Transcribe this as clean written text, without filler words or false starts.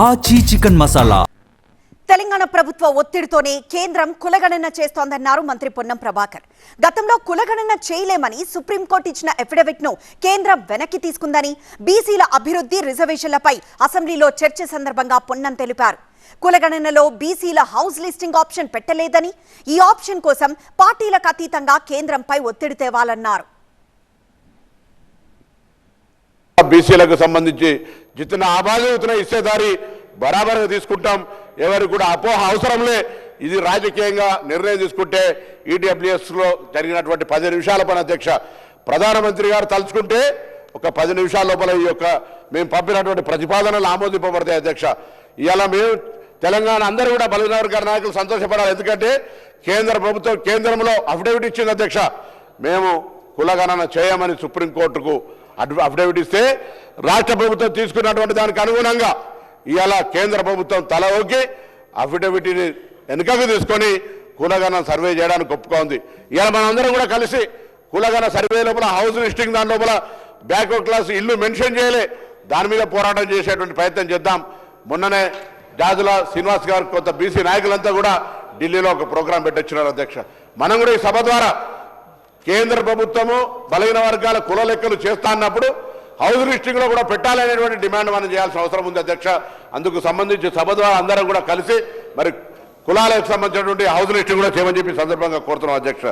ఆచి చికెన్ మసాలా. తెలంగాణ ప్రభుత్వ ఒత్తిడితోనే కేంద్రం కులగణన చేస్తోందన్నారు మంత్రి పొన్నం ప్రభాకర్. గతంలో కులగణన చేయలేమని సుప్రీంకోర్టు ఇచ్చిన అఫిడవిట్ ను కేంద్రం వెనక్కి తీసుకుందని, బీసీల అభివృద్ధి రిజర్వేషన్లపై అసెంబ్లీలో చర్చ సందర్భంగా పొన్నం తెలిపారు. కులగణనలో బీసీల హౌస్ లిస్టింగ్ ఆప్షన్ పెట్టలేదని, ఈ ఆప్షన్ కోసం పార్టీలకు అతీతంగా కేంద్రంపై ఒత్తిడి తేవాలన్నారు. బీసీలకు సంబంధించి జితన ఆబాది ఉతన ఇచ్చేదారి బరాబర్గా తీసుకుంటాం. ఎవరికి కూడా అపోహ అవసరంలే. ఇది రాజకీయంగా నిర్ణయం తీసుకుంటే ఈడబ్ల్యూఎస్లో జరిగినటువంటి 10 నిమిషాల పని అధ్యక్ష ప్రధానమంత్రి గారు తలుచుకుంటే ఒక 10 నిమిషాల లోపల ఈ యొక్క మేము పంపినటువంటి ప్రతిపాదనలు ఆమోదింపబడతాయి అధ్యక్ష. ఇవాళ మేము తెలంగాణ అందరూ కూడా బలైన వర్గాల నాయకులు సంతోషపడాలి. ఎందుకంటే కేంద్ర ప్రభుత్వం కేంద్రంలో అఫిడవిట్ ఇచ్చింది అధ్యక్ష. మేము కులగణన చేయమని సుప్రీంకోర్టుకు అఫిడవిట్ ఇస్తే రాష్ట్ర ప్రభుత్వం తీసుకున్నటువంటి దానికి అనుగుణంగా ఇవాళ కేంద్ర ప్రభుత్వం తల ఊకి అఫిడవిట్ని వెనుకకు తీసుకొని కులగణన సర్వే చేయడానికి ఒప్పుకుంది. ఇవాళ మనందరం కూడా కలిసి కులగణన సర్వే లోపల హౌస్ లిస్టింగ్ దాని లోపల బ్యాక్వర్డ్ క్లాస్ ఇల్లు మెన్షన్ చేయలే, దాని మీద పోరాటం చేసేటువంటి ప్రయత్నం చేద్దాం. మొన్ననే జాజుల శ్రీనివాస్ గారు కొంత బీసీ నాయకులంతా కూడా ఢిల్లీలో ఒక ప్రోగ్రాం పెట్టొచ్చినారు అధ్యక్ష. మనం కూడా ఈ సభ ద్వారా కేంద్ర ప్రభుత్వము బలహీన వర్గాల కుల లెక్కలు చేస్తా అన్నప్పుడు హౌస్ లిస్టింగ్ లో కూడా పెట్టాలనేటువంటి డిమాండ్ మనం చేయాల్సిన అవసరం ఉంది అధ్యక్ష. అందుకు సంబంధించి సభ ద్వారా అందరం కూడా కలిసి మరి కులాలకు సంబంధించినటువంటి హౌస్ లిస్టింగ్ కూడా చేయమని చెప్పి సందర్భంగా కోరుతున్నాం అధ్యక్ష.